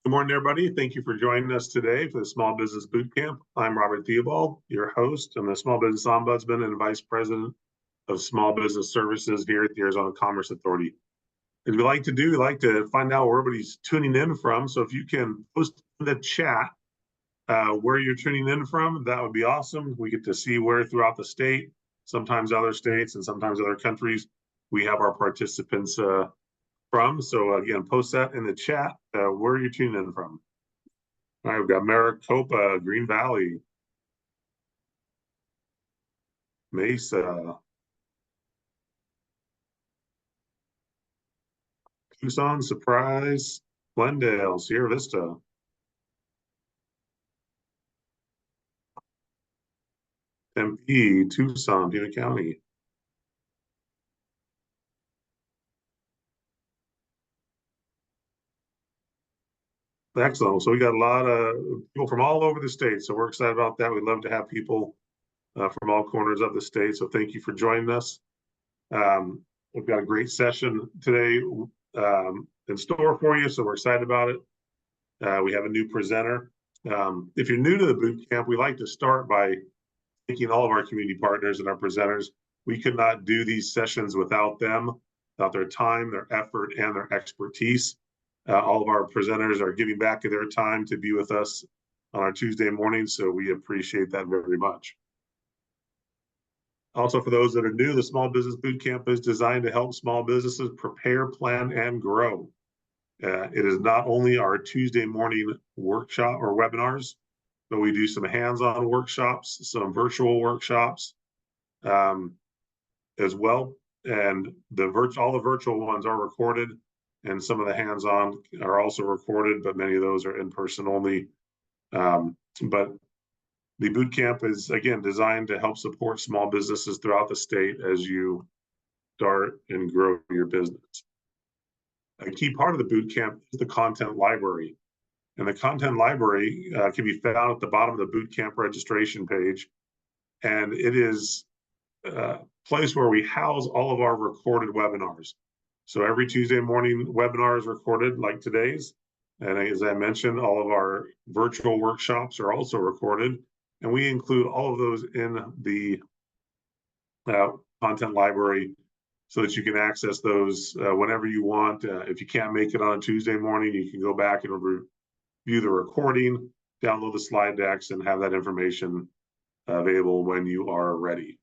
Good morning, everybody. Thank you for joining us today for the Small Business Boot Camp. I'm Robert Theobald, your host. I'm the Small Business Ombudsman and Vice President of Small Business Services here at the Arizona Commerce Authority. As we like to find out where everybody's tuning in from. So if you can post in the chat where you're tuning in from, that would be awesome. We get to see where throughout the state, sometimes other states and sometimes other countries, we have our participants from. So again, post that in the chat. Where are you tuning in from? All right, we've got Maricopa, Green Valley, Mesa, Tucson, Surprise, Glendale, Sierra Vista, Tempe, Tucson, Pima County. Excellent. So we got a lot of people from all over the state. So we're excited about that. We'd love to have people from all corners of the state. So thank you for joining us. We've got a great session today in store for you. So we're excited about it. We have a new presenter. If you're new to the boot camp, we like to start by thanking all of our community partners and our presenters. We could not do these sessions without them, without their time, their effort, and their expertise. All of our presenters are giving back of their time to be with us on our Tuesday morning, so we appreciate that very much. Also, for those that are new, the Small Business Boot Camp is designed to help small businesses prepare, plan, and grow. It is not only our Tuesday morning workshop or webinars, but we do some hands-on workshops, some virtual workshops as well. And all the virtual ones are recorded, and some of the hands-on are also recorded, but many of those are in person only. But the boot camp is, again, designed to help support small businesses throughout the state as you start and grow your business. A key part of the boot camp is the content library. And the content library can be found at the bottom of the boot camp registration page. And it is a place where we house all of our recorded webinars. So every Tuesday morning webinar is recorded like today's. And as I mentioned, all of our virtual workshops are also recorded. And we include all of those in the content library so that you can access those whenever you want. If you can't make it on a Tuesday morning, you can go back and view the recording, download the slide decks, and have that information available when you are ready.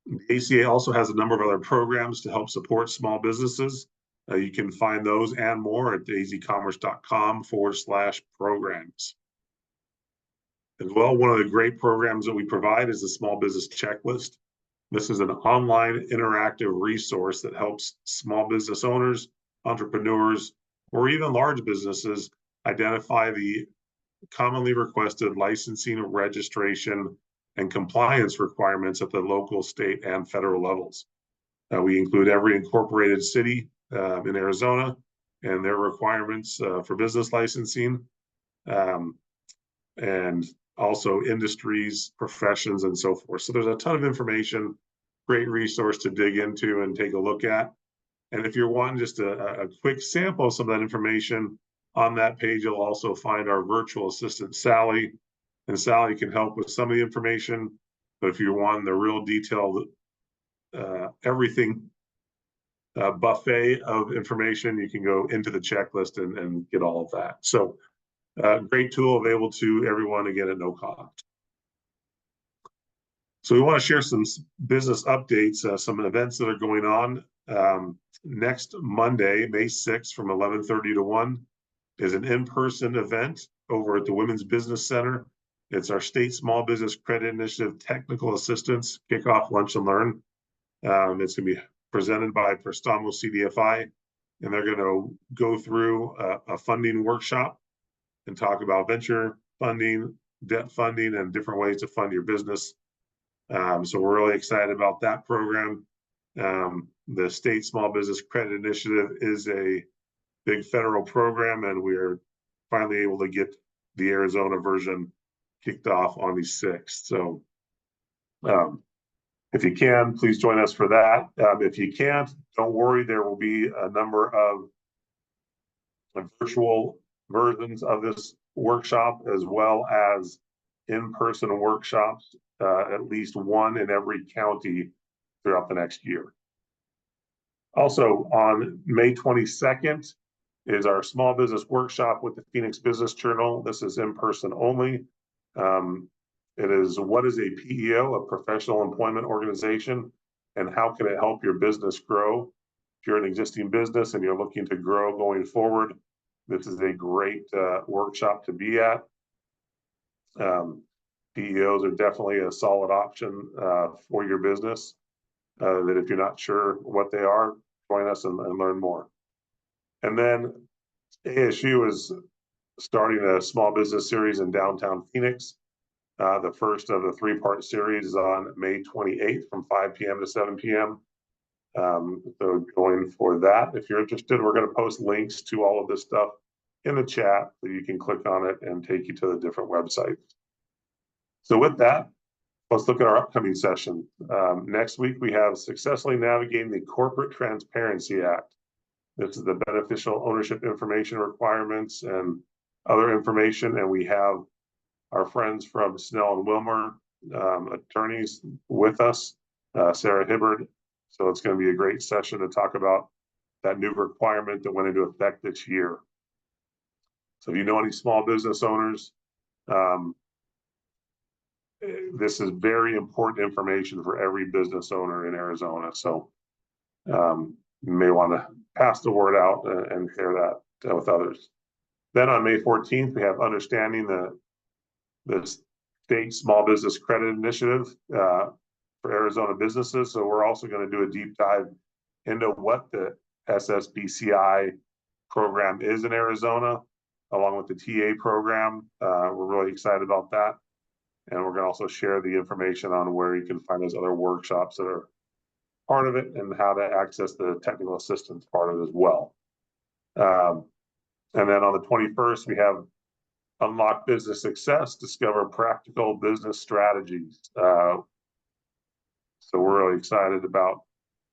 The ACA also has a number of other programs to help support small businesses. You can find those and more at azcommerce.com/programs. As well, one of the great programs that we provide is the Small Business Checklist. This is an online interactive resource that helps small business owners, entrepreneurs, or even large businesses identify the commonly requested licensing, registration, and compliance requirements at the local, state, and federal levels. We include every incorporated city in Arizona and their requirements for business licensing, and also industries, professions, and so forth. So there's a ton of information, great resource to dig into and take a look at. And if you're wanting just a quick sample of some of that information, on that page, you'll also find our virtual assistant, Sally. And Sally can help with some of the information. But if you're wanting the real detailed, everything buffet of information, you can go into the checklist and get all of that. So great tool available to everyone, again, at no cost. So we want to share some business updates, some events that are going on. Next Monday, May 6th, from 11:30 to 1, is an in-person event over at the Women's Business Center. It's our State Small Business Credit Initiative Technical Assistance Kickoff Lunch and Learn. It's going to be presented by Prestamo CDFI, and they're going to go through a funding workshop and talk about venture funding, debt funding, and different ways to fund your business. So we're really excited about that program. The State Small Business Credit Initiative is a big federal program, and we're finally able to get the Arizona version kicked off on the 6th. So if you can, please join us for that. If you can't, don't worry, there will be a number of virtual versions of this workshop, as well as in-person workshops, at least one in every county throughout the next year. Also, on May 22nd is our small business workshop with the Phoenix Business Journal. This is in person only. It is, what is a PEO, a professional employment organization, and how can it help your business grow? If you're an existing business and you're looking to grow going forward, this is a great workshop to be at. PEOs are definitely a solid option for your business. That if you're not sure what they are, join us and learn more. And then ASU is starting a small business series in downtown Phoenix. The first of the three-part series is on May 28th from 5 p.m. to 7 p.m. So join for that. If you're interested, we're going to post links to all of this stuff in the chat so you can click on it and take you to the different websites. So with that, let's look at our upcoming session. Next week, we have Successfully Navigating the Corporate Transparency Act. This is the beneficial ownership information requirements and other information. And we have our friends from Snell and Wilmer, attorneys with us, Sarah Hibbard. So it's going to be a great session to talk about that new requirement that went into effect this year. So if you know any small business owners, this is very important information for every business owner in Arizona. So you may want to pass the word out and share that with others. Then on May 14th, we have Understanding the State Small Business Credit Initiative for Arizona businesses. So we're also going to do a deep dive into what the SSBCI program is in Arizona, along with the TA program. We're really excited about that. And we're going to also share the information on where you can find those other workshops that are part of it and how to access the technical assistance part of it as well. And then on the 21st, we have Unlock Business Success, Discover Practical Business Strategies. So we're really excited about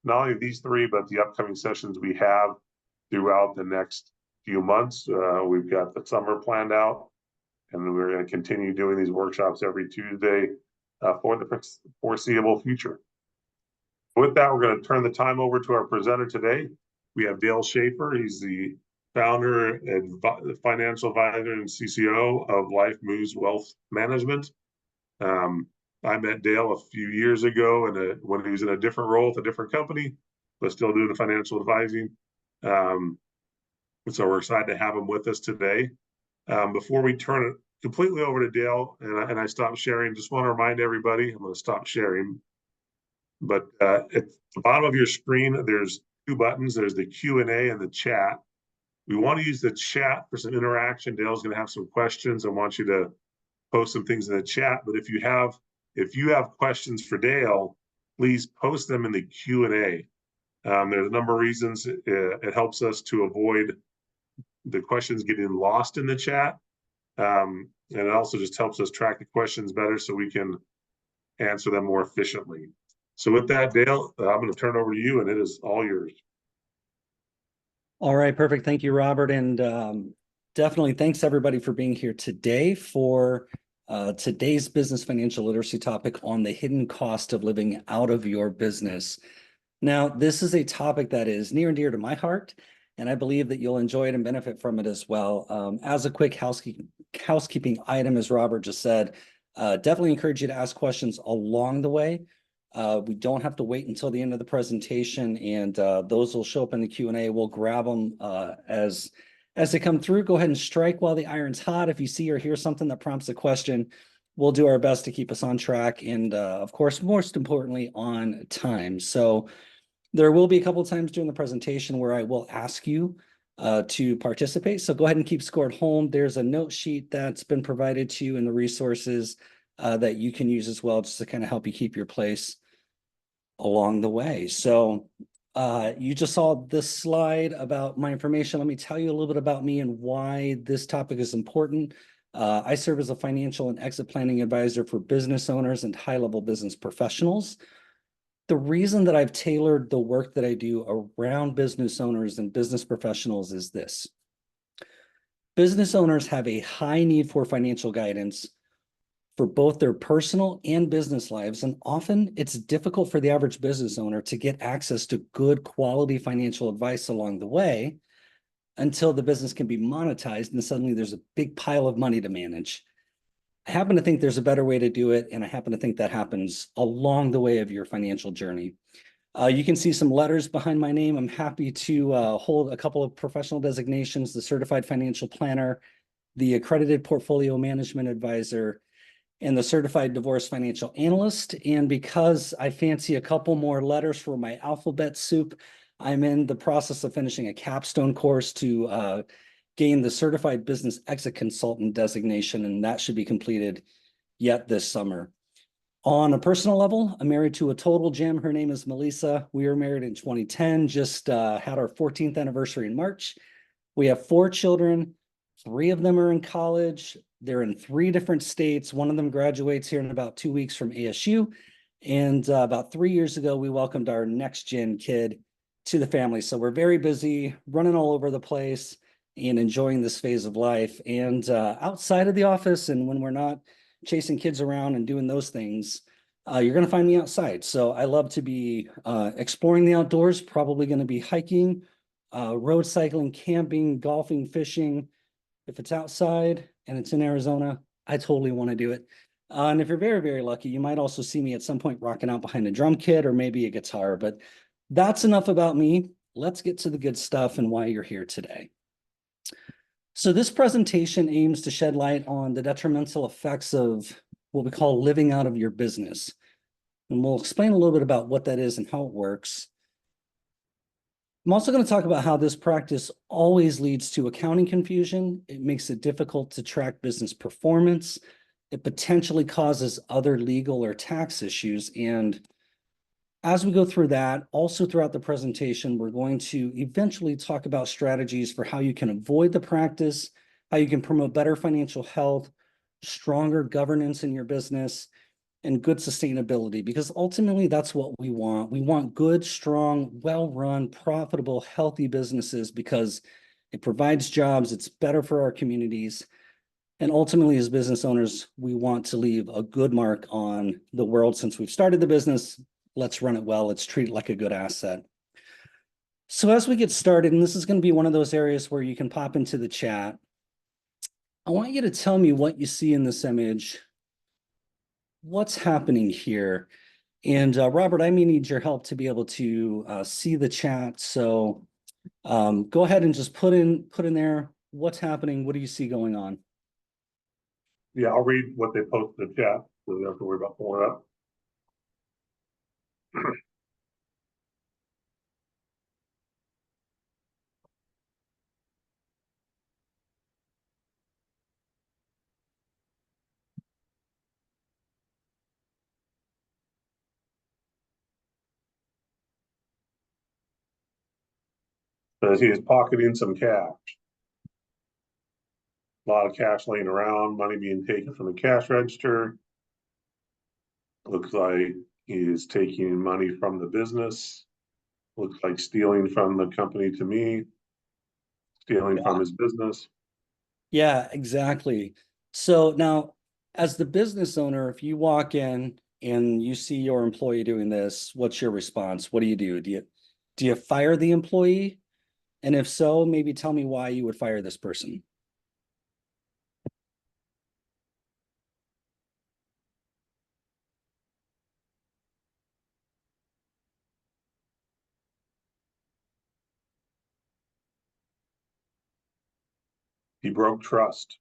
not only these three, but the upcoming sessions we have throughout the next few months. We've got the summer planned out, and we're going to continue doing these workshops every Tuesday for the foreseeable future. With that, we're going to turn the time over to our presenter today. We have Dale Schaefer. He's the founder and financial advisor and CCO of Life Moves Wealth Management. I met Dale a few years ago when he was in a different role with a different company, but still doing the financial advising. And so we're excited to have him with us today. Before we turn it completely over to Dale and I stop sharing, just want to remind everybody, I'm going to stop sharing. But at the bottom of your screen, there's two buttons. There's the Q&A and the chat. We want to use the chat for some interaction. Dale's going to have some questions. I want you to post some things in the chat. But if you have questions for Dale, please post them in the Q&A. There's a number of reasons. It helps us to avoid the questions getting lost in the chat. And it also just helps us track the questions better so we can answer them more efficiently. So with that, Dale, I'm going to turn it over to you, and it is all yours. All right, perfect. Thank you, Robert. And definitely thanks everybody for being here today for today's business financial literacy topic on the hidden cost of living out of your business. Now, this is a topic that is near and dear to my heart, and I believe that you'll enjoy it and benefit from it as well. As a quick housekeeping item, as Robert just said, definitely encourage you to ask questions along the way. We don't have to wait until the end of the presentation, and those will show up in the Q&A. We'll grab them as they come through. Go ahead and strike while the iron's hot. If you see or hear something that prompts a question, we'll do our best to keep us on track and, of course, most importantly, on time. So there will be a couple of times during the presentation where I will ask you to participate. So go ahead and keep score at home. There's a note sheet that's been provided to you in the resources that you can use as well, just to kind of help you keep your place along the way. So you just saw this slide about my information. Let me tell you a little bit about me and why this topic is important. I serve as a financial and exit planning advisor for business owners and high-level business professionals. The reason that I've tailored the work that I do around business owners and business professionals is this. Business owners have a high need for financial guidance for both their personal and business lives. And often it's difficult for the average business owner to get access to good quality financial advice along the way until the business can be monetized and suddenly there's a big pile of money to manage. I happen to think there's a better way to do it, and I happen to think that happens along the way of your financial journey. You can see some letters behind my name. I'm happy to hold a couple of professional designations: the Certified Financial Planner, the Accredited Portfolio Management Advisor, and the Certified Divorce Financial Analyst. And because I fancy a couple more letters for my alphabet soup, I'm in the process of finishing a capstone course to gain the Certified Business Exit Consultant designation, and that should be completed yet this summer. On a personal level, I'm married to a total gem. Her name is Melissa. We were married in 2010, just had our 14th anniversary in March. We have 4 children. 3 of them are in college. They're in 3 different states. One of them graduates here in about 2 weeks from ASU. And about 3 years ago, we welcomed our next gen kid to the family. So we're very busy, running all over the place and enjoying this phase of life. And outside of the office, and when we're not chasing kids around and doing those things, you're going to find me outside. So I love to be exploring the outdoors, probably going to be hiking, road cycling, camping, golfing, fishing. If it's outside and it's in Arizona, I totally want to do it. And if you're very, very lucky, you might also see me at some point rocking out behind a drum kit or maybe a guitar. But that's enough about me. Let's get to the good stuff and why you're here today. So this presentation aims to shed light on the detrimental effects of what we call living out of your business. And we'll explain a little bit about what that is and how it works. I'm also going to talk about how this practice always leads to accounting confusion. It makes it difficult to track business performance. It potentially causes other legal or tax issues. And as we go through that, also throughout the presentation, we're going to eventually talk about strategies for how you can avoid the practice, how you can promote better financial health, stronger governance in your business, and good sustainability, because ultimately that's what we want. We want good, strong, well-run, profitable, healthy businesses because it provides jobs, it's better for our communities. And ultimately, as business owners, we want to leave a good mark on the world. Since we've started the business, let's run it well. Let's treat it like a good asset. So as we get started, and this is going to be one of those areas where you can pop into the chat, I want you to tell me what you see in this image. What's happening here? And Robert, I may need your help to be able to see the chat. So go ahead and just put in there what's happening. What do you see going on? Yeah, I'll read what they post in the chat, so you don't have to worry about pulling it up. Says he is pocketing some cash. A lot of cash laying around, money being taken from the cash register. Looks like he is taking money from the business. Looks like stealing from the company to me, stealing from his business. Yeah, exactly. So now, as the business owner, if you walk in and you see your employee doing this, what's your response? What do? Do you fire the employee? And if so, maybe tell me why you would fire this person. He broke trust.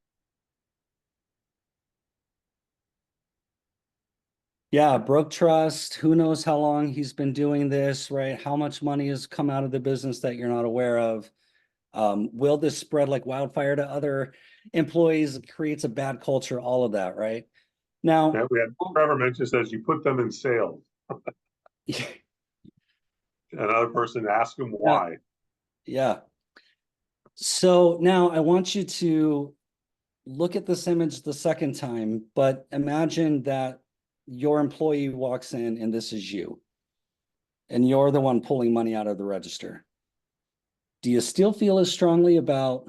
Yeah, broke trust. Who knows how long he's been doing this, right? How much money has come out of the business that you're not aware of? Will this spread like wildfire to other employees? It creates a bad culture, all of that, right? Now, Yeah, we had Trevor mentioned, says you put them in sales. Another person asked him why. yeah. So now I want you to look at this image the second time, but imagine that your employee walks in and this is you, and you're the one pulling money out of the register. Do you still feel as strongly about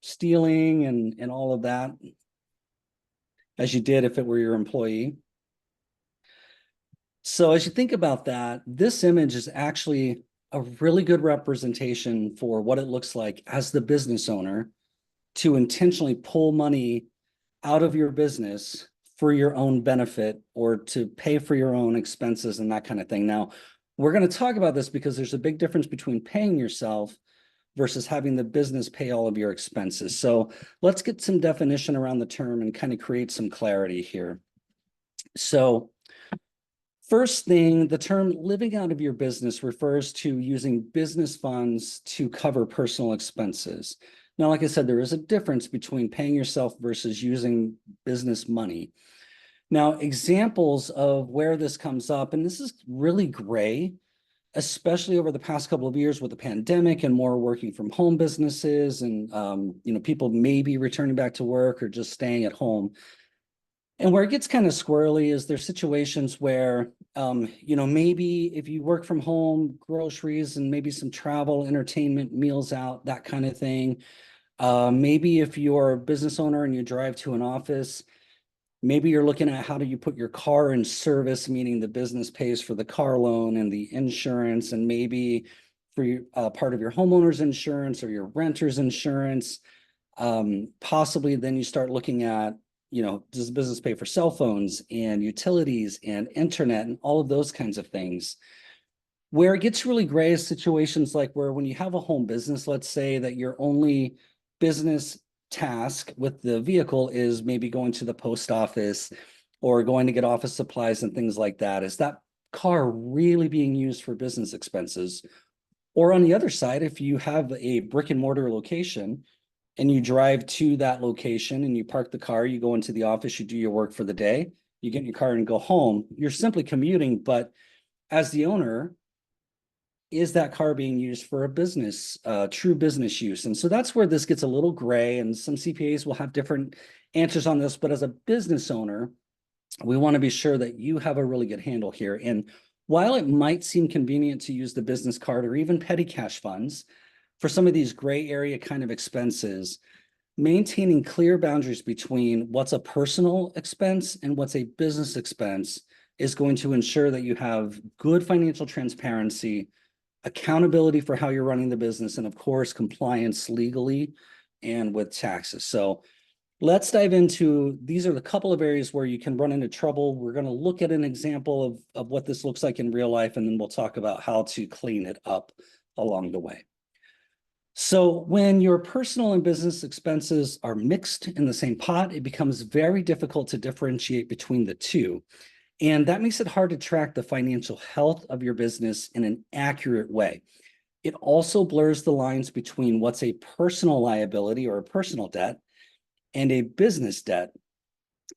stealing and all of that, as you did if it were your employee. So as you think about that, this image is actually a really good representation for what it looks like as the business owner to intentionally pull money out of your business for your own benefit or to pay for your own expenses and that kind of thing. Now, we're going to talk about this because there's a big difference between paying yourself versus having the business pay all of your expenses. So let's get some definition around the term and kind of create some clarity here. So first thing, the term living out of your business refers to using business funds to cover personal expenses. Now, like I said, there is a difference between paying yourself versus using business money. Now, examples of where this comes up, and this is really gray, especially over the past couple of years with the pandemic and more working from home businesses and people maybe returning back to work or just staying at home. And where it gets kind of squirrely is there's situations where, maybe if you work from home, groceries and maybe some travel, entertainment, meals out, that kind of thing. Maybe if you're a business owner and you drive to an office, maybe you're looking at how do you put your car in service, meaning the business pays for the car loan and the insurance, and maybe for part of your homeowner's insurance or your renter's insurance. Possibly then you start looking at, does the business pay for cell phones and utilities and internet and all of those kinds of things? Where it gets really gray is situations like where when you have a home business, let's say that your only business task with the vehicle is maybe going to the post office or going to get office supplies and things like that. Is that car really being used for business expenses? Or on the other side, if you have a brick and mortar location and you drive to that location and you park the car, you go into the office, you do your work for the day, you get in your car and go home, you're simply commuting. But as the owner, is that car being used for a business, true business use? And so that's where this gets a little gray, and some CPAs will have different answers on this. But as a business owner, we want to be sure that you have a really good handle here. And while it might seem convenient to use the business card or even petty cash funds for some of these gray area kind of expenses, maintaining clear boundaries between what's a personal expense and what's a business expense is going to ensure that you have good financial transparency, accountability for how you're running the business, and of course, compliance legally and with taxes. So let's dive into, these are the couple of areas where you can run into trouble. We're going to look at an example of what this looks like in real life, and then we'll talk about how to clean it up along the way. So when your personal and business expenses are mixed in the same pot, it becomes very difficult to differentiate between the two. And that makes it hard to track the financial health of your business in an accurate way. It also blurs the lines between what's a personal liability or a personal debt and a business debt.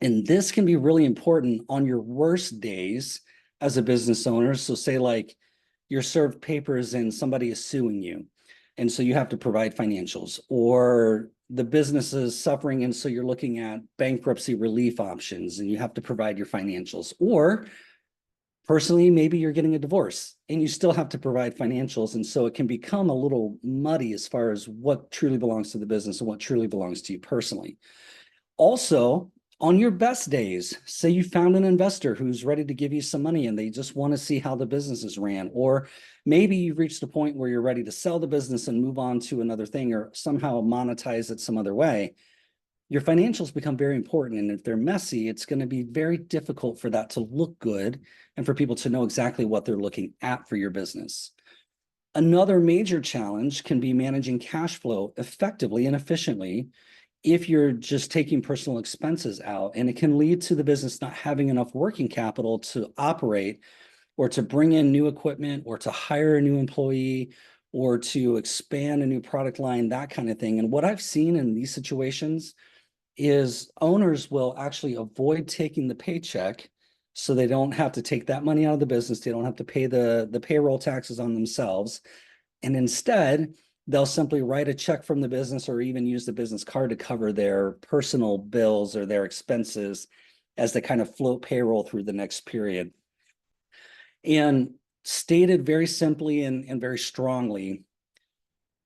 And this can be really important on your worst days as a business owner. So say like you're served papers and somebody is suing you, and so you have to provide financials, or the business is suffering, and so you're looking at bankruptcy relief options and you have to provide your financials. Or personally, maybe you're getting a divorce and you still have to provide financials. And so it can become a little muddy as far as what truly belongs to the business and what truly belongs to you personally. Also, on your best days, say you found an investor who's ready to give you some money and they just want to see how the business is ran, or maybe you've reached a point where you're ready to sell the business and move on to another thing or somehow monetize it some other way. Your financials become very important. And if they're messy, it's going to be very difficult for that to look good and for people to know exactly what they're looking at for your business. Another major challenge can be managing cash flow effectively and efficiently if you're just taking personal expenses out, and it can lead to the business not having enough working capital to operate or to bring in new equipment or to hire a new employee or to expand a new product line, that kind of thing. And what I've seen in these situations is owners will actually avoid taking the paycheck so they don't have to take that money out of the business. They don't have to pay the payroll taxes on themselves. And instead, they'll simply write a check from the business or even use the business card to cover their personal bills or their expenses as they kind of float payroll through the next period. And stated very simply and very strongly,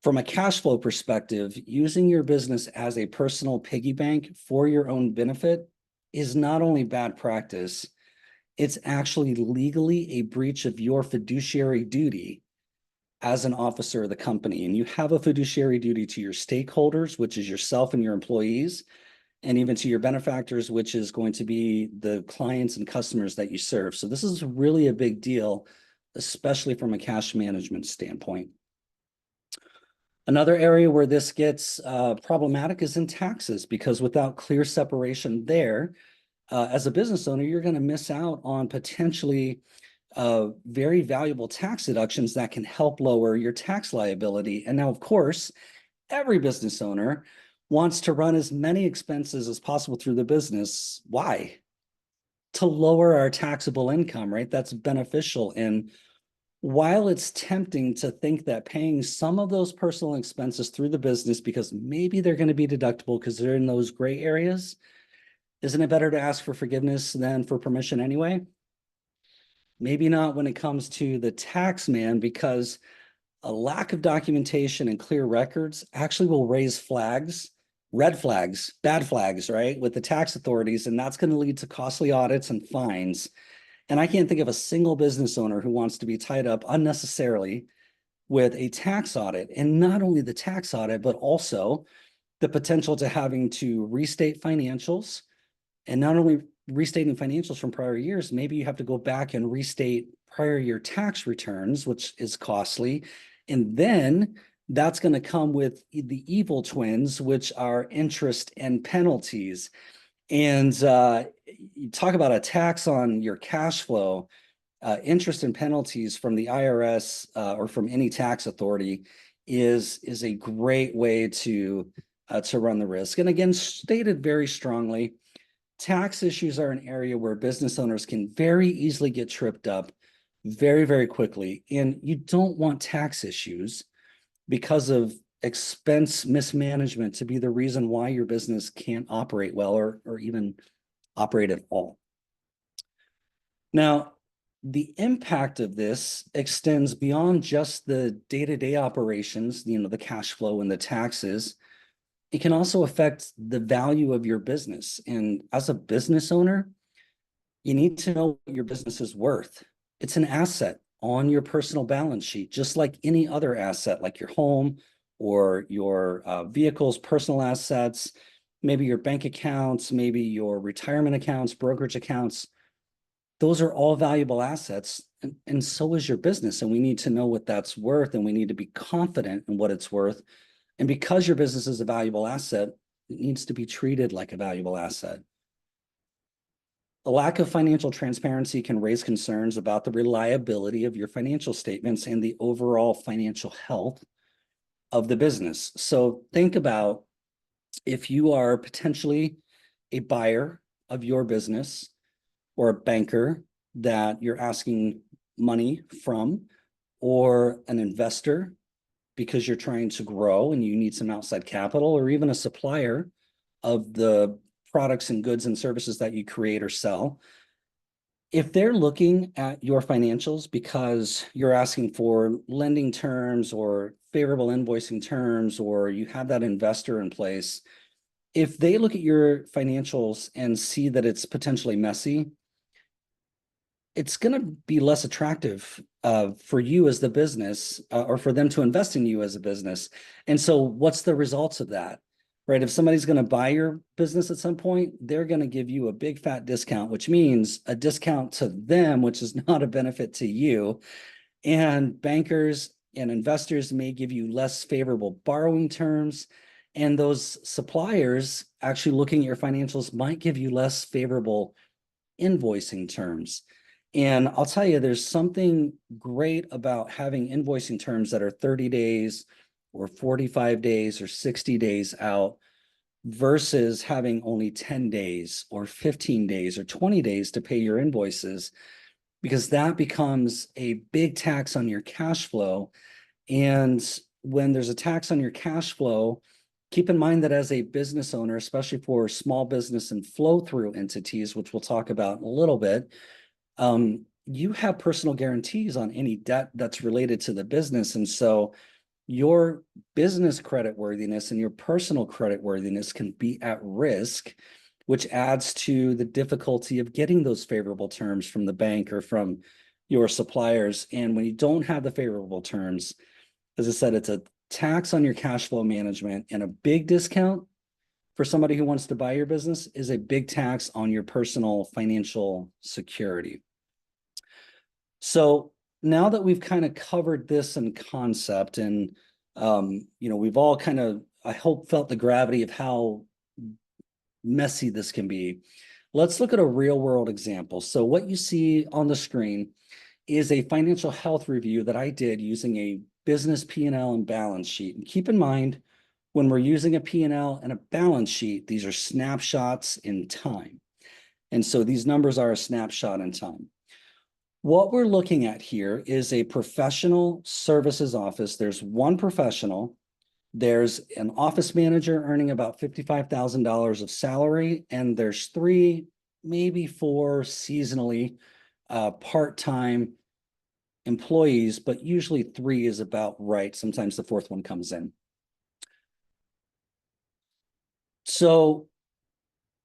From a cash flow perspective, using your business as a personal piggy bank for your own benefit is not only bad practice, it's actually legally a breach of your fiduciary duty as an officer of the company. And you have a fiduciary duty to your stakeholders, which is yourself and your employees, and even to your benefactors, which is going to be the clients and customers that you serve. So this is really a big deal, especially from a cash management standpoint. Another area where this gets problematic is in taxes, because without clear separation there, as a business owner, you're going to miss out on potentially very valuable tax deductions that can help lower your tax liability. And now, of course, every business owner wants to run as many expenses as possible through the business. Why? To lower our taxable income, right? That's beneficial. And while it's tempting to think that paying some of those personal expenses through the business, because maybe they're going to be deductible because they're in those gray areas, isn't it better to ask for forgiveness than for permission anyway? Maybe not when it comes to the tax man, because a lack of documentation and clear records actually will raise flags, red flags, bad flags, right, with the tax authorities, and that's going to lead to costly audits and fines. And I can't think of a single business owner who wants to be tied up unnecessarily with a tax audit. And not only the tax audit, but also the potential to having to restate financials. And not only restating financials from prior years, maybe you have to go back and restate prior year tax returns, which is costly. And then that's going to come with the evil twins, which are interest and penalties. And you talk about a tax on your cash flow, interest and penalties from the IRS or from any tax authority is a great way to run the risk. And again, stated very strongly, tax issues are an area where business owners can very easily get tripped up very, very quickly. And you don't want tax issues because of expense mismanagement to be the reason why your business can't operate well or even operate at all. Now, the impact of this extends beyond just the day-to-day operations, the cash flow and the taxes. It can also affect the value of your business. And as a business owner, you need to know what your business is worth. It's an asset on your personal balance sheet, just like any other asset, like your home or your vehicles, personal assets, maybe your bank accounts, maybe your retirement accounts, brokerage accounts. Those are all valuable assets, and so is your business. And we need to know what that's worth, and we need to be confident in what it's worth. And because your business is a valuable asset, it needs to be treated like a valuable asset. The lack of financial transparency can raise concerns about the reliability of your financial statements and the overall financial health of the business. So think about if you are potentially a buyer of your business or a banker that you're asking money from, or an investor because you're trying to grow and you need some outside capital, or even a supplier of the products and goods and services that you create or sell. If they're looking at your financials because you're asking for lending terms or favorable invoicing terms, or you have that investor in place, if they look at your financials and see that it's potentially messy, it's going to be less attractive for you as the business or for them to invest in you as a business. And so what's the results of that, right? If somebody's going to buy your business at some point, they're going to give you a big fat discount, which means a discount to them, which is not a benefit to you. And bankers and investors may give you less favorable borrowing terms. And those suppliers actually looking at your financials might give you less favorable invoicing terms. And I'll tell you, there's something great about having invoicing terms that are 30 days or 45 days or 60 days out versus having only 10 days or 15 days or 20 days to pay your invoices, because that becomes a big tax on your cash flow. And when there's a tax on your cash flow, keep in mind that as a business owner, especially for small business and flow-through entities, which we'll talk about in a little bit, you have personal guarantees on any debt that's related to the business. And so your business creditworthiness and your personal creditworthiness can be at risk, which adds to the difficulty of getting those favorable terms from the bank or from your suppliers. And when you don't have the favorable terms, as I said, it's a tax on your cash flow management, and a big discount for somebody who wants to buy your business is a big tax on your personal financial security. So now that we've kind of covered this in concept, and we've all kind of, I hope, felt the gravity of how messy this can be, let's look at a real world example. So what you see on the screen is a financial health review that I did using a business P&L and balance sheet. And keep in mind, when we're using a P&L and a balance sheet, these are snapshots in time. And so these numbers are a snapshot in time. What we're looking at here is a professional services office. There's one professional. There's an office manager earning about $55,000 of salary, and there's 3, maybe 4 seasonally part-time employees, but usually 3 is about right. Sometimes the 4th one comes in. So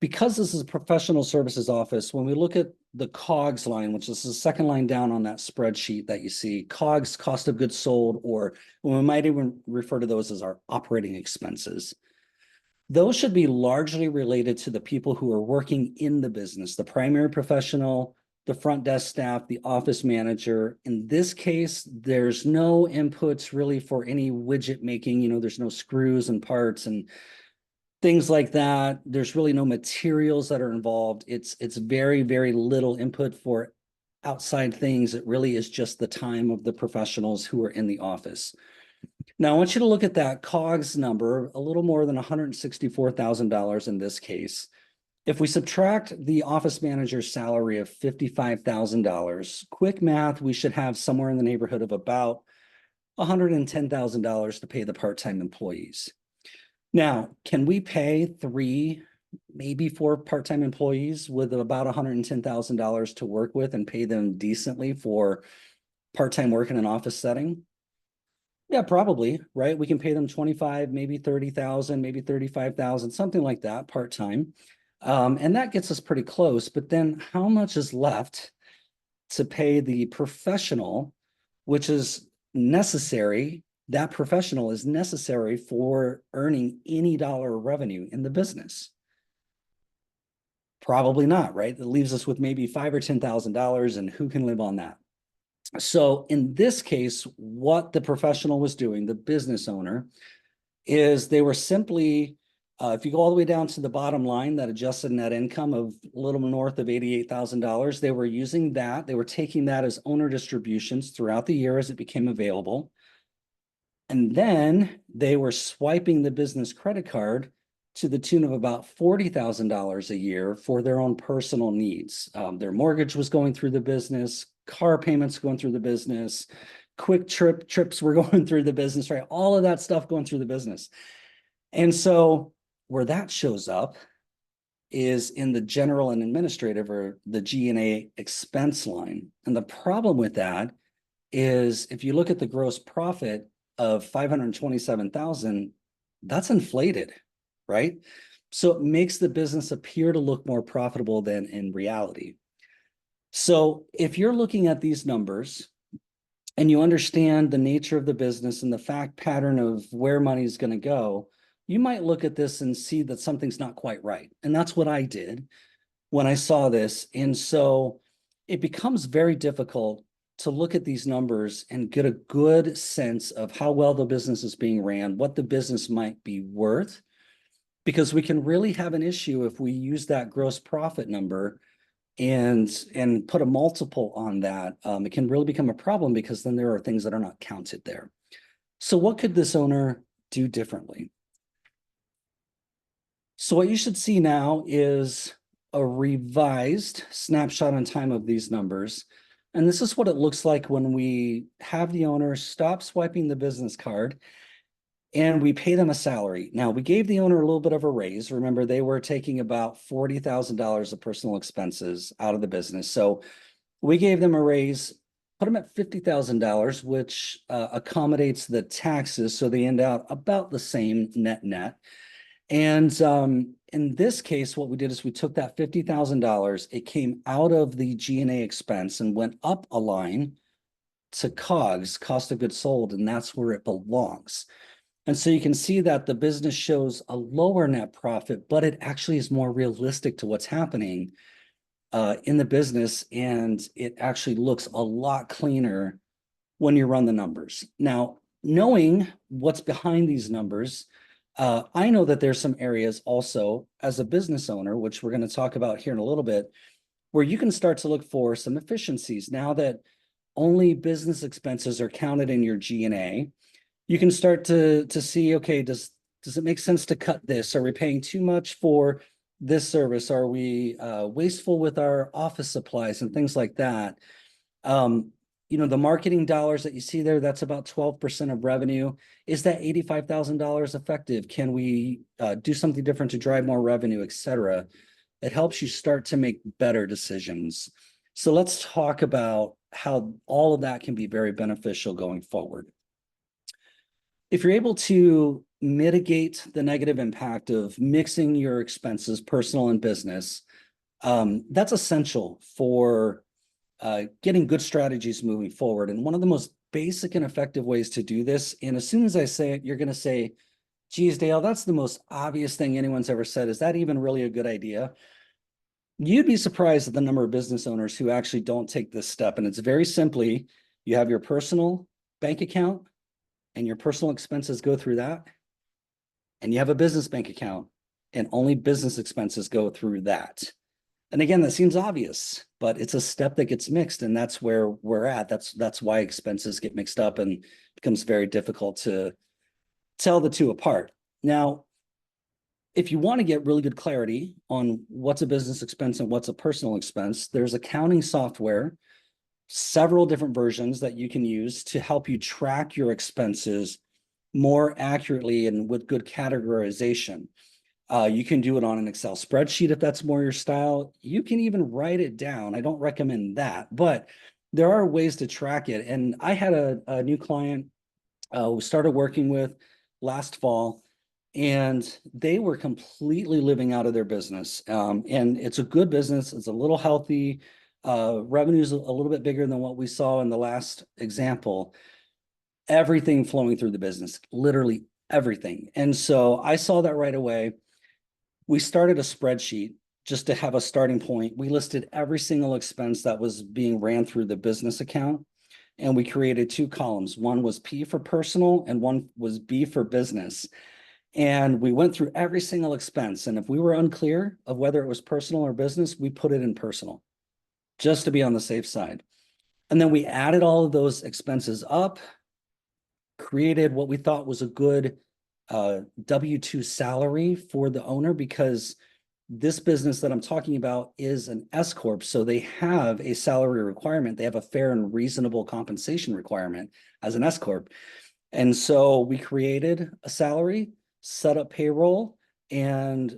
because this is a professional services office, when we look at the COGS line, which is the second line down on that spreadsheet that you see, COGS, cost of goods sold, or we might even refer to those as our operating expenses. Those should be largely related to the people who are working in the business, the primary professional, the front desk staff, the office manager. In this case, there's no inputs really for any widget making. There's no screws and parts and things like that. There's really no materials that are involved. It's very, very little input for outside things. It really is just the time of the professionals who are in the office. Now, I want you to look at that COGS number, a little more than $164,000 in this case. If we subtract the office manager's salary of $55,000, quick math, we should have somewhere in the neighborhood of about $110,000 to pay the part-time employees. Now, can we pay 3, maybe 4 part-time employees with about $110,000 to work with and pay them decently for part-time work in an office setting? Yeah, probably, right? We can pay them 25, maybe 30,000, maybe 35,000, something like that, part-time. And that gets us pretty close. But then how much is left to pay the professional, which is necessary? That professional is necessary for earning any dollar of revenue in the business. Probably not, right? That leaves us with maybe $5,000 or $10,000, and who can live on that? So in this case, what the professional was doing, the business owner, is they were simply, if you go all the way down to the bottom line, that adjusted net income of a little north of $88,000, they were using that. They were taking that as owner distributions throughout the year as it became available. And then they were swiping the business credit card to the tune of about $40,000 a year for their own personal needs. Their mortgage was going through the business, car payments going through the business, quick trips were going through the business, right? All of that stuff going through the business. And so where that shows up is in the general and administrative, or the G&A expense line. And the problem with that is if you look at the gross profit of $527,000, that's inflated, right? So it makes the business appear to look more profitable than in reality. So if you're looking at these numbers and you understand the nature of the business and the fact pattern of where money is going to go, you might look at this and see that something's not quite right. And that's what I did when I saw this. And so it becomes very difficult to look at these numbers and get a good sense of how well the business is being ran, what the business might be worth, because we can really have an issue if we use that gross profit number and put a multiple on that. It can really become a problem because then there are things that are not counted there. So what could this owner do differently? So what you should see now is a revised snapshot in time of these numbers. And this is what it looks like when we have the owner stop swiping the business card and we pay them a salary. Now, we gave the owner a little bit of a raise. Remember, they were taking about $40,000 of personal expenses out of the business. So we gave them a raise put them at $50,000, which accommodates the taxes, so they end out about the same net. And in this case, what we did is we took that $50,000, it came out of the G&A expense and went up a line to COGS, cost of goods sold, and that's where it belongs. And so you can see that the business shows a lower net profit, but it actually is more realistic to what's happening in the business, and it actually looks a lot cleaner when you run the numbers. Now, knowing what's behind these numbers, I know that there's some areas also as a business owner, which we're going to talk about here in a little bit, where you can start to look for some efficiencies. Now that only business expenses are counted in your G&A, you can start to see, okay, does it make sense to cut this? Are we paying too much for this service? Are we wasteful with our office supplies and things like that? The marketing dollars that you see there, that's about 12% of revenue. Is that $85,000 effective? Can we do something different to drive more revenue, et cetera? It helps you start to make better decisions. So let's talk about how all of that can be very beneficial going forward. If you're able to mitigate the negative impact of mixing your expenses, personal and business, that's essential for getting good strategies moving forward. And one of the most basic and effective ways to do this, and as soon as I say it, you're going to say, geez, Dale, that's the most obvious thing anyone's ever said. Is that even really a good idea? You'd be surprised at the number of business owners who actually don't take this step. And it's very simply, you have your personal bank account and your personal expenses go through that. And you have a business bank account and only business expenses go through that. And again, that seems obvious, but it's a step that gets mixed, and that's where we're at. That's why expenses get mixed up and becomes very difficult to tell the two apart. Now, if you want to get really good clarity on what's a business expense and what's a personal expense, there's accounting software, several different versions that you can use to help you track your expenses more accurately and with good categorization. You can do it on an Excel spreadsheet if that's more your style. You can even write it down. I don't recommend that, but there are ways to track it. And I had a new client who started working with last fall, and they were completely living out of their business. And it's a good business. It's a little healthy. Revenue's a little bit bigger than what we saw in the last example. Everything flowing through the business, literally everything. And so I saw that right away. We started a spreadsheet just to have a starting point. We listed every single expense that was being ran through the business account, and we created two columns. One was P for personal and one was B for business. And we went through every single expense. And if we were unclear of whether it was personal or business, we put it in personal just to be on the safe side. And then we added all of those expenses up, created what we thought was a good W-2 salary for the owner, because this business that I'm talking about is an S Corp. So they have a salary requirement. They have a fair and reasonable compensation requirement as an S Corp. And so we created a salary, set up payroll, and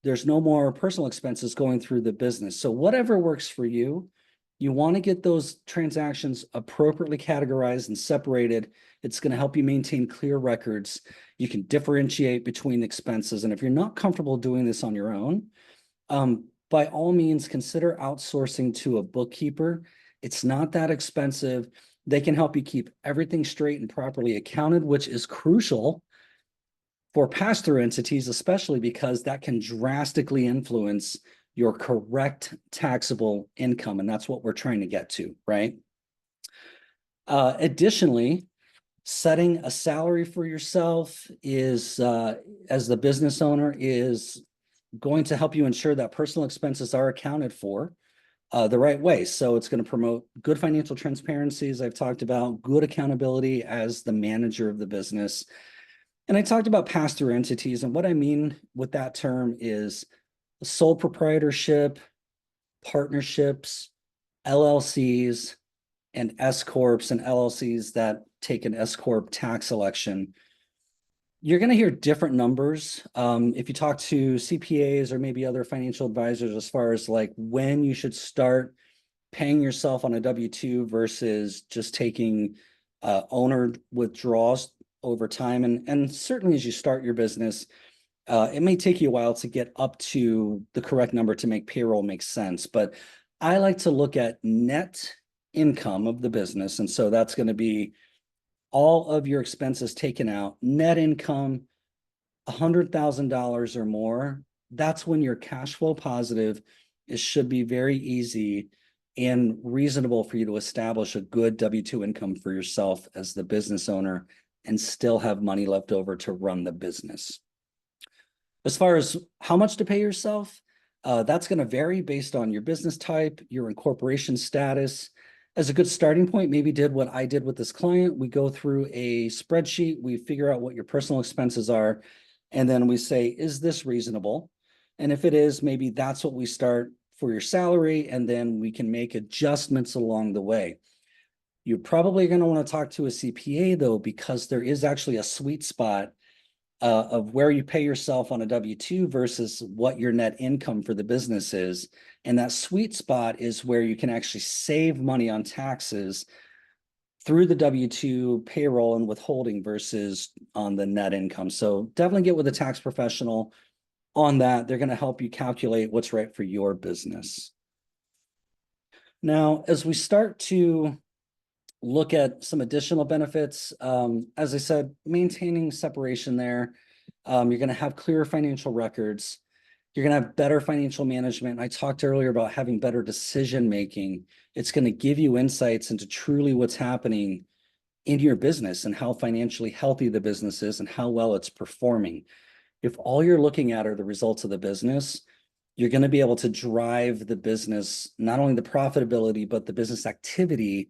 there's no more personal expenses going through the business. So whatever works for you, you want to get those transactions appropriately categorized and separated. It's going to help you maintain clear records. You can differentiate between expenses. And if you're not comfortable doing this on your own, by all means, consider outsourcing to a bookkeeper. It's not that expensive. They can help you keep everything straight and properly accounted, which is crucial for pass-through entities, especially because that can drastically influence your correct taxable income. And that's what we're trying to get to, right? Additionally, setting a salary for yourself is, as the business owner, is going to help you ensure that personal expenses are accounted for the right way. So it's going to promote good financial transparency, as I've talked about, good accountability as the manager of the business. And I talked about pass-through entities. And what I mean with that term is sole proprietorship, partnerships, LLCs, and S Corps and LLCs that take an S Corp tax election. You're going to hear different numbers if you talk to CPAs or maybe other financial advisors as far as like when you should start paying yourself on a W-2 versus just taking owner withdrawals over time. And certainly as you start your business, it may take you a while to get up to the correct number to make payroll make sense. But I like to look at net income of the business. And so that's going to be all of your expenses taken out, net income, $100,000 or more. That's when you're cash flow positive. It should be very easy and reasonable for you to establish a good W-2 income for yourself as the business owner and still have money left over to run the business. As far as how much to pay yourself, that's going to vary based on your business type, your incorporation status. As a good starting point, maybe did what I did with this client. We go through a spreadsheet, we figure out what your personal expenses are, and then we say, is this reasonable? And if it is, maybe that's what we start for your salary, and then we can make adjustments along the way. You're probably going to want to talk to a CPA though, because there is actually a sweet spot of where you pay yourself on a W-2 versus what your net income for the business is. And that sweet spot is where you can actually save money on taxes through the W-2 payroll and withholding versus on the net income. So definitely get with a tax professional on that. They're going to help you calculate what's right for your business. Now, as we start to look at some additional benefits, as I said, maintaining separation there. You're going to have clearer financial records. You're going to have better financial management. I talked earlier about having better decision making. It's going to give you insights into truly what's happening in your business and how financially healthy the business is and how well it's performing. If all you're looking at are the results of the business, you're going to be able to drive the business, not only the profitability, but the business activity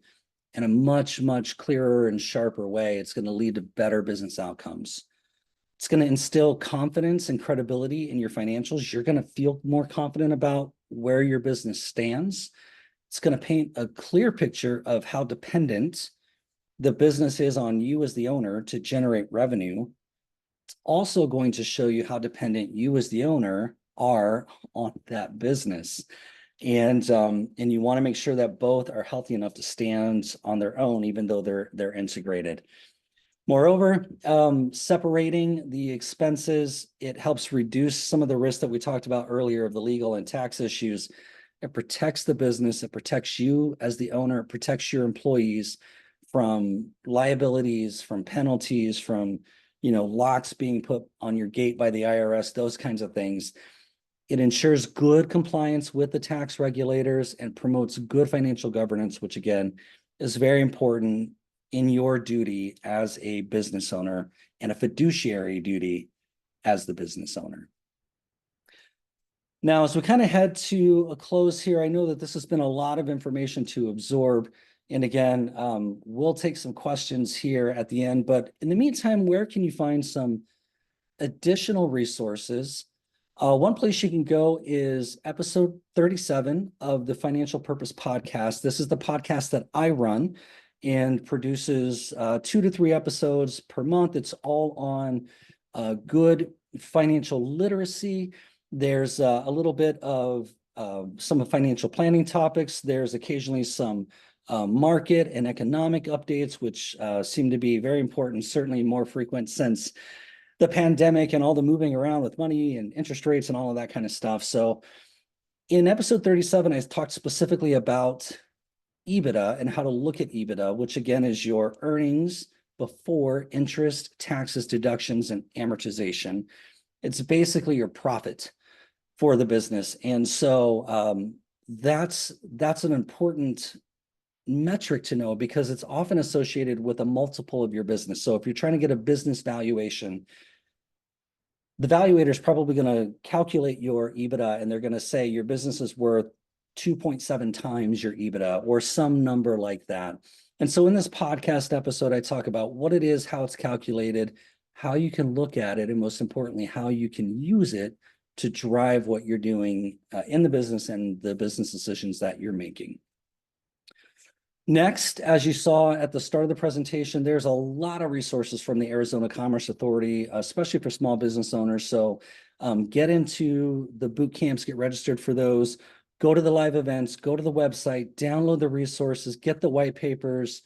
in a much, much clearer and sharper way. It's going to lead to better business outcomes. It's going to instill confidence and credibility in your financials. You're going to feel more confident about where your business stands. It's going to paint a clear picture of how dependent the business is on you as the owner to generate revenue. It's also going to show you how dependent you as the owner are on that business. And you want to make sure that both are healthy enough to stand on their own, even though they're integrated. Moreover, separating the expenses, it helps reduce some of the risks that we talked about earlier of the legal and tax issues. It protects the business, it protects you as the owner, it protects your employees from liabilities, from penalties, from locks being put on your gate by the IRS, those kinds of things. It ensures good compliance with the tax regulators and promotes good financial governance, which again is very important in your duty as a business owner and a fiduciary duty as the business owner. Now, as we kind of head to a close here, I know that this has been a lot of information to absorb. And again, we'll take some questions here at the end. But in the meantime, where can you find some additional resources? One place you can go is episode 37 of the Financial Purpose Podcast. This is the podcast that I run and produces 2 to 3 episodes per month. It's all on good financial literacy. There's a little bit of some of financial planning topics. There's occasionally some market and economic updates, which seem to be very important, certainly more frequent since the pandemic and all the moving around with money and interest rates and all of that kind of stuff. So in episode 37, I talked specifically about EBITDA and how to look at EBITDA, which again is your earnings before interest, taxes, deductions, and amortization. It's basically your profit for the business. And so that's an important metric to know because it's often associated with a multiple of your business. So if you're trying to get a business valuation, the valuator is probably going to calculate your EBITDA and they're going to say your business is worth 2.7 times your EBITDA or some number like that. And so in this podcast episode, I talk about what it is, how it's calculated, how you can look at it, and most importantly, how you can use it to drive what you're doing in the business and the business decisions that you're making. Next, as you saw at the start of the presentation, there's a lot of resources from the Arizona Commerce Authority, especially for small business owners. So get into the boot camps, get registered for those. go to the live events, go to the website, download the resources, get the white papers,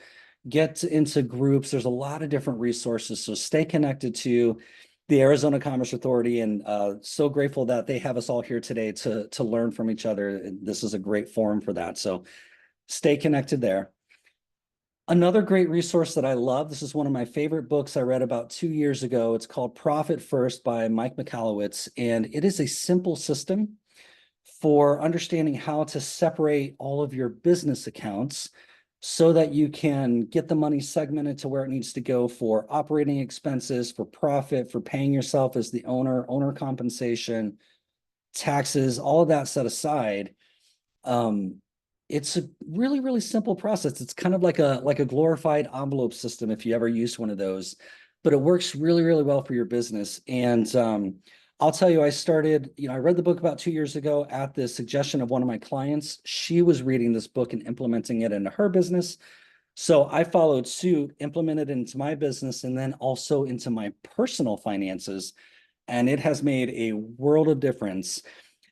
get into groups. There's a lot of different resources. So stay connected to the Arizona Commerce Authority, and so grateful that they have us all here today to learn from each other. This is a great forum for that. So stay connected there. Another great resource that I love, this is one of my favorite books I read about 2 years ago. It's called Profit First by Mike Michalowicz, and it is a simple system for understanding how to separate all of your business accounts so that you can get the money segmented to where it needs to go for operating expenses, for profit, for paying yourself as the owner compensation, taxes, all of that set aside. It's a really, really simple process. It's kind of like a glorified envelope system if you ever used one of those, but it works really, really well for your business. And I'll tell you, I read the book about 2 years ago at the suggestion of one of my clients. She was reading this book and implementing it into her business. So I followed suit, implemented it into my business, and then also into my personal finances. And it has made a world of difference.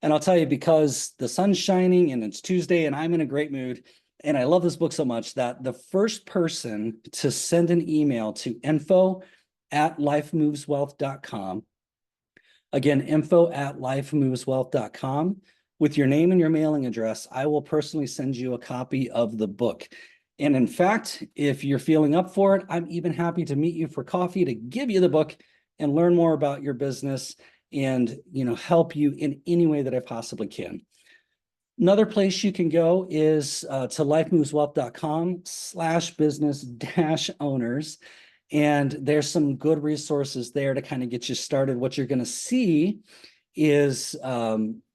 And I'll tell you, because the sun's shining and it's Tuesday and I'm in a great mood, and I love this book so much that the first person to send an email to info@lifemoveswealth.com, again, info@lifemoveswealth.com, with your name and your mailing address, I will personally send you a copy of the book. And in fact, if you're feeling up for it, I'm even happy to meet you for coffee to give you the book and learn more about your business and help you in any way that I possibly can. Another place you can go is to lifemoveswealth.com/business-owners. And there's some good resources there to kind of get you started. What you're going to see is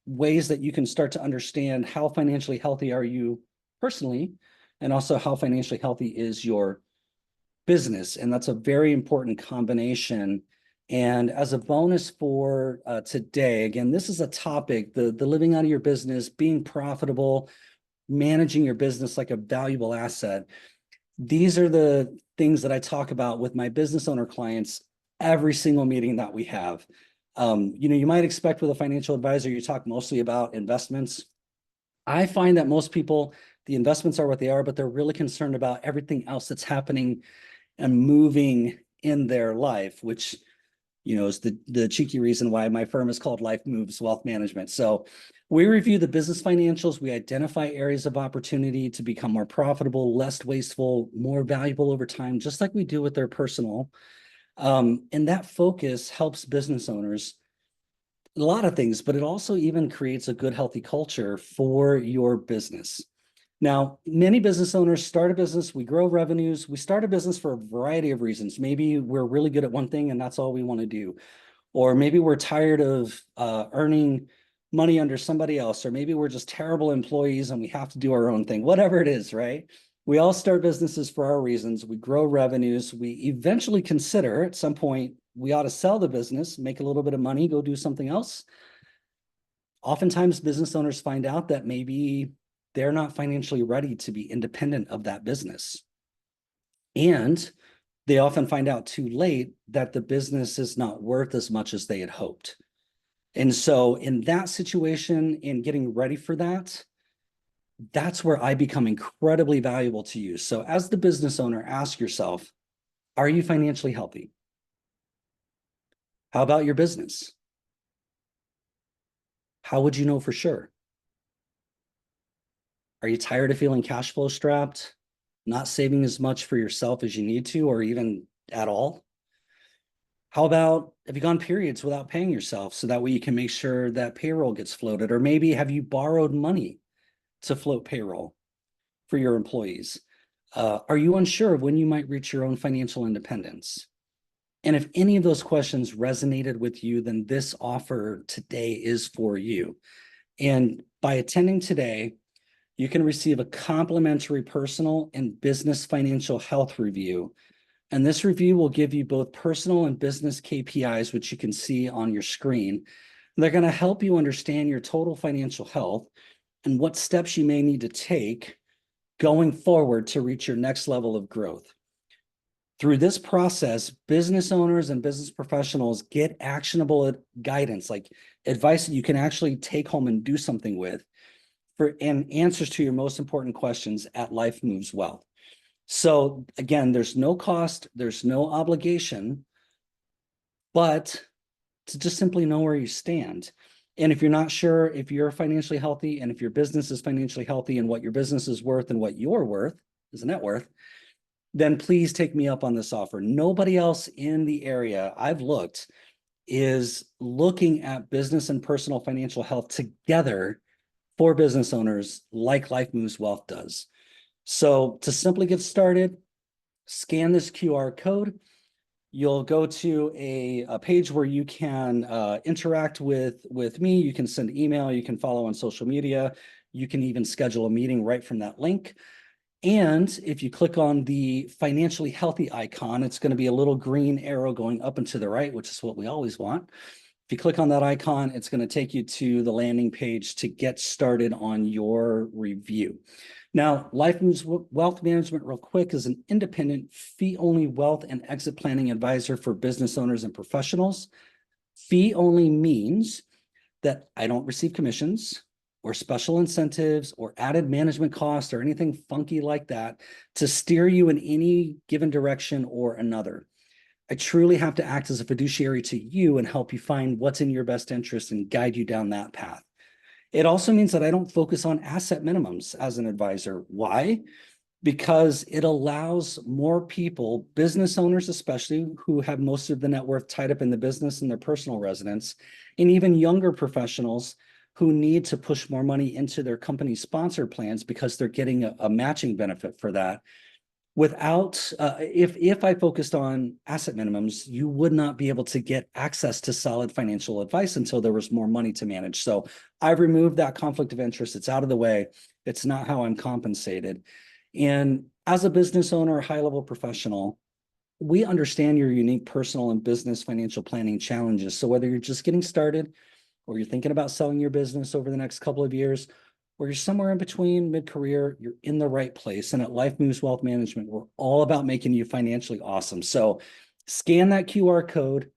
ways that you can start to understand how financially healthy are you personally, and also how financially healthy is your business. And that's a very important combination. And as a bonus for today, again, this is a topic, the living out of your business, being profitable, managing your business like a valuable asset. These are the things that I talk about with my business owner clients every single meeting that we have. You might expect with a financial advisor, you talk mostly about investments. I find that most people, the investments are what they are, but they're really concerned about everything else that's happening and moving in their life, which is the cheeky reason why my firm is called Life Moves Wealth Management. So we review the business financials. We identify areas of opportunity to become more profitable, less wasteful, more valuable over time, just like we do with their personal. And that focus helps business owners a lot of things, but it also even creates a good, healthy culture for your business. Now, many business owners start a business, we grow revenues, we start a business for a variety of reasons. Maybe we're really good at one thing and that's all we want to do. Or maybe we're tired of earning money under somebody else, or maybe we're just terrible employees and we have to do our own thing, whatever it is, right? We all start businesses for our reasons. We grow revenues. We eventually consider at some point, we ought to sell the business, make a little bit of money, go do something else. Oftentimes business owners find out that maybe they're not financially ready to be independent of that business. And they often find out too late that the business is not worth as much as they had hoped. And so in that situation, in getting ready for that, that's where I become incredibly valuable to you. So as the business owner, ask yourself, are you financially healthy? How about your business? How would you know for sure? Are you tired of feeling cash flow strapped, not saving as much for yourself as you need to, or even at all? How about, have you gone periods without paying yourself so that way you can make sure that payroll gets floated? Or maybe have you borrowed money to float payroll for your employees? Are you unsure of when you might reach your own financial independence? And if any of those questions resonated with you, then this offer today is for you. And by attending today, you can receive a complimentary personal and business financial health review. And this review will give you both personal and business KPIs, which you can see on your screen. They're going to help you understand your total financial health and what steps you may need to take going forward to reach your next level of growth. Through this process, business owners and business professionals get actionable guidance, like advice that you can actually take home and do something with. and answers to your most important questions at Life Moves Wealth. So again, there's no cost, there's no obligation, but to just simply know where you stand. And if you're not sure if you're financially healthy and if your business is financially healthy and what your business is worth and what you're worth is net worth, then please take me up on this offer. Nobody else in the area I've looked is looking at business and personal financial health together for business owners like Life Moves Wealth does. So to simply get started, scan this QR code. You'll go to a page where you can interact with me. You can send email, you can follow on social media. You can even schedule a meeting right from that link. And if you click on the financially healthy icon, it's going to be a little green arrow going up and to the right, which is what we always want. If you click on that icon, it's going to take you to the landing page to get started on your review. Now, Life Moves Wealth Management, real quick, is an independent fee-only wealth and exit planning advisor for business owners and professionals. Fee-only means that I don't receive commissions or special incentives or added management costs or anything funky like that to steer you in any given direction or another. I truly have to act as a fiduciary to you and help you find what's in your best interest and guide you down that path. It also means that I don't focus on asset minimums as an advisor. Why? Because it allows more people, business owners especially, who have most of the net worth tied up in the business and their personal residence, and even younger professionals who need to push more money into their company sponsor plans because they're getting a matching benefit for that. Without, if I focused on asset minimums, you would not be able to get access to solid financial advice until there was more money to manage. So I've removed that conflict of interest. It's out of the way. It's not how I'm compensated. And as a business owner, high-level professional, we understand your unique personal and business financial planning challenges. So whether you're just getting started or you're thinking about selling your business over the next couple of years, or you're somewhere in between mid-career, you're in the right place. And at Life Moves Wealth Management, we're all about making you financially awesome. So scan that QR code,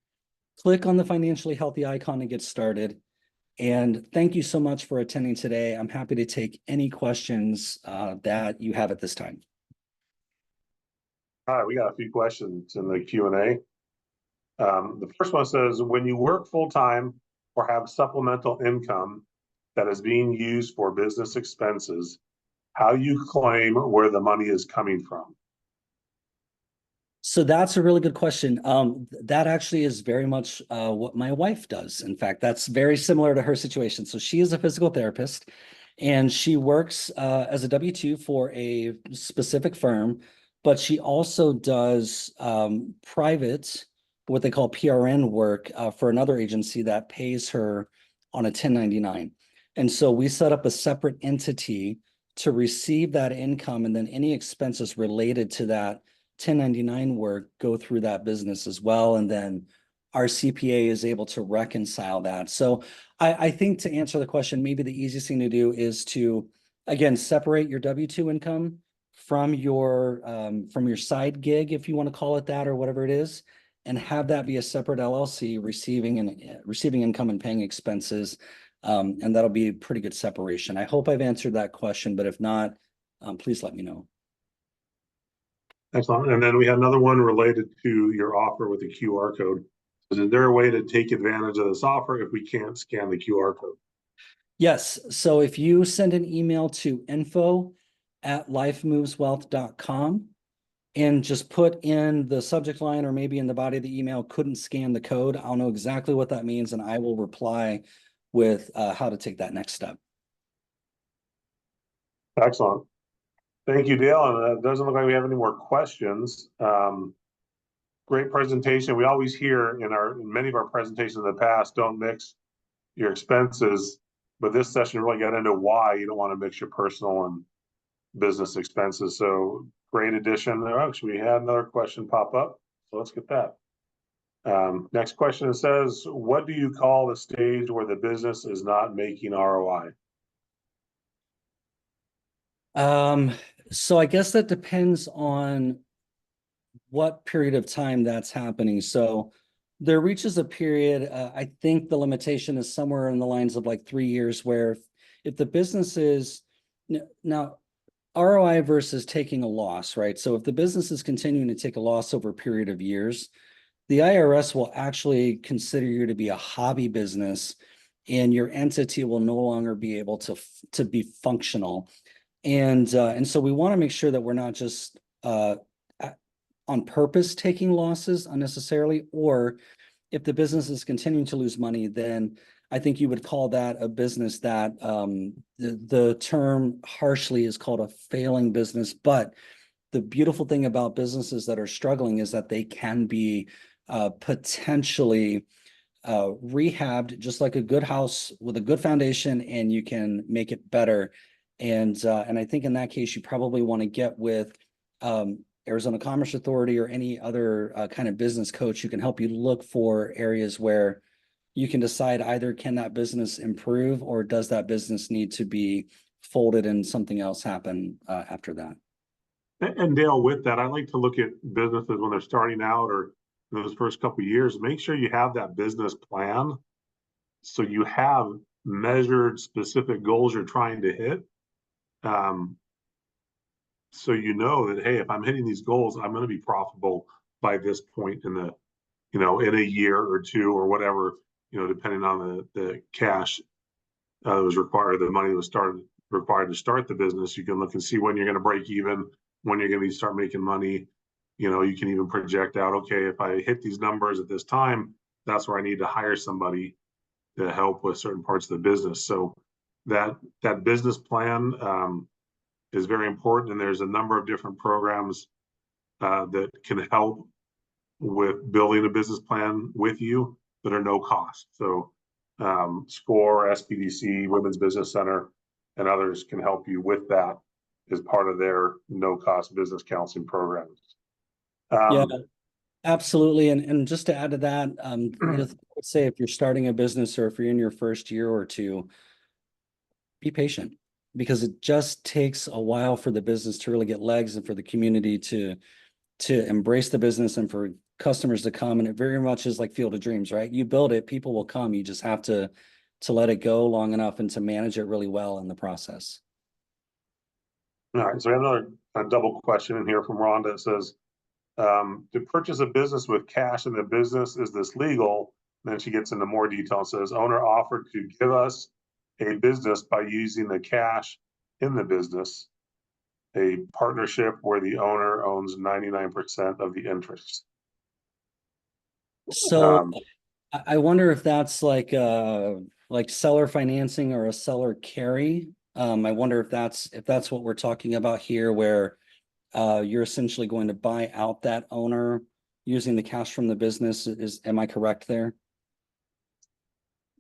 click on the financially healthy icon to get started. And thank you so much for attending today. I'm happy to take any questions that you have at this time. All right, we got a few questions in the Q&A. The first one says, when you work full-time or have supplemental income that is being used for business expenses, how do you claim where the money is coming from? So that's a really good question. That actually is very much what my wife does. In fact, that's very similar to her situation. So she is a physical therapist and she works as a W-2 for a specific firm, but she also does private, what they call PRN work for another agency that pays her on a 1099. And so we set up a separate entity to receive that income, and then any expenses related to that 1099 work go through that business as well. And then our CPA is able to reconcile that. So I think to answer the question, maybe the easiest thing to do is to, again, separate your W-2 income from your side gig, if you want to call it that, or whatever it is, and have that be a separate LLC receiving income and paying expenses. And that'll be a pretty good separation. I hope I've answered that question, but if not, please let me know. Excellent. And then we had another one related to your offer with the QR code. Is there a way to take advantage of this offer if we can't scan the QR code? Yes. So if you send an email to info@lifemoveswealth.com and just put in the subject line or maybe in the body of the email, couldn't scan the code, I'll know exactly what that means and I will reply with how to take that next step. Excellent. Thank you, Dale. And it doesn't look like we have any more questions. Great presentation. We always hear in many of our presentations in the past, don't mix your expenses, but this session really got into why you don't want to mix your personal and business expenses. So great addition there. Actually, we had another question pop up, so let's get that. Next question says, what do you call the stage where the business is not making ROI? So I guess that depends on what period of time that's happening. So there reaches a period, I think the limitation is somewhere in the lines of like 3 years, where if the business is now ROI versus taking a loss, right? So if the business is continuing to take a loss over a period of years, the IRS will actually consider you to be a hobby business, and your entity will no longer be able to be functional. And so we want to make sure that we're not just on purpose taking losses unnecessarily, or if the business is continuing to lose money, then I think you would call that a business that the term harshly is called a failing business. But the beautiful thing about businesses that are struggling is that they can be potentially rehabbed, just like a good house with a good foundation, and you can make it better. And I think in that case, you probably want to get with Arizona Commerce Authority or any other kind of business coach who can help you look for areas where you can decide either can that business improve, or does that business need to be folded and something else happen after that. And Dale, with that, I like to look at businesses when they're starting out or those first couple of years. Make sure you have that business plan, so you have measured specific goals you're trying to hit. So you know that, hey, if I'm hitting these goals, I'm going to be profitable by this point in the, in a year or two or whatever, depending on the cash that was required, the money that was required to start the business. You can look and see when you're going to break even, when you're going to start making money. You can even project out, okay, if I hit these numbers at this time, that's where I need to hire somebody to help with certain parts of the business. So that business plan is very important, and there's a number of different programs that can help with building a business plan with you that are no cost. So SCORE, SBDC, Women's Business Center, and others can help you with that as part of their no-cost business counseling programs. Yeah, absolutely. And just to add to that, let's say if you're starting a business or if you're in your first year or two, be patient, because it just takes a while for the business to really get legs and for the community to embrace the business and for customers to come. And it very much is like Field of Dreams, right? You build it, people will come. You just have to let it go long enough and to manage it really well in the process. All right, so we have another double question in here from Rhonda. It says, to purchase a business with cash in the business, is this legal? And then she gets into more detail and says, owner offered to give us a business by using the cash in the business, a partnership where the owner owns 99% of the interest. So I wonder if that's like seller financing or a seller carry. I wonder if that's what we're talking about here, where you're essentially going to buy out that owner using the cash from the business. Am I correct there?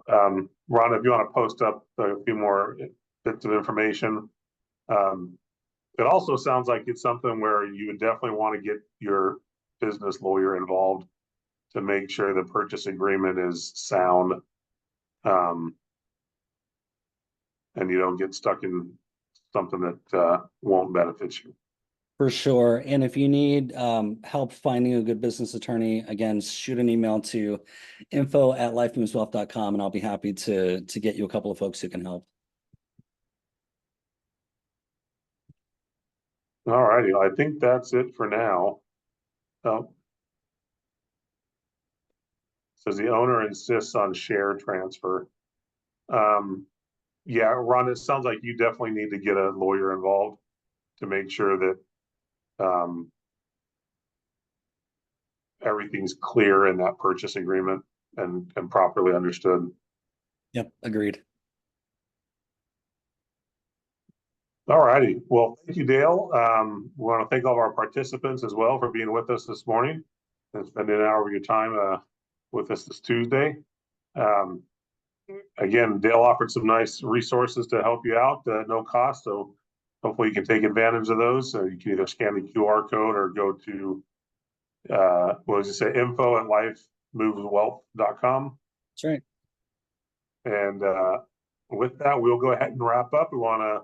Ron, if you want to post up a few more bits of information. It also sounds like it's something where you would definitely want to get your business lawyer involved to make sure the purchase agreement is sound, and you don't get stuck in something that won't benefit you. For sure. And if you need help finding a good business attorney, again, shoot an email to info@lifemoonswealth.com, and I'll be happy to get you a couple of folks who can help. All righty, I think that's it for now. Says the owner insists on share transfer. Yeah, Ron, it sounds like you definitely need to get a lawyer involved to make sure that everything's clear in that purchase agreement and properly understood. Yep, agreed. All righty. Well, thank you, Dale. We want to thank all of our participants as well for being with us this morning and spending an hour of your time with us this Tuesday. Again, Dale offered some nice resources to help you out at no cost. So hopefully you can take advantage of those. So you can either scan the QR code or go to, what does it say? info@lifemoveswealth.com. That's right. And with that, we'll go ahead and wrap up. We want to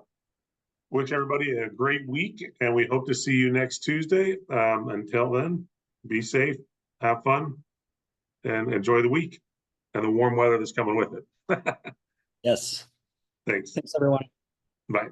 wish everybody a great week, and we hope to see you next Tuesday. Until then, be safe, have fun, and enjoy the week and the warm weather that's coming with it. Yes. Thanks. Thanks, everyone. Bye.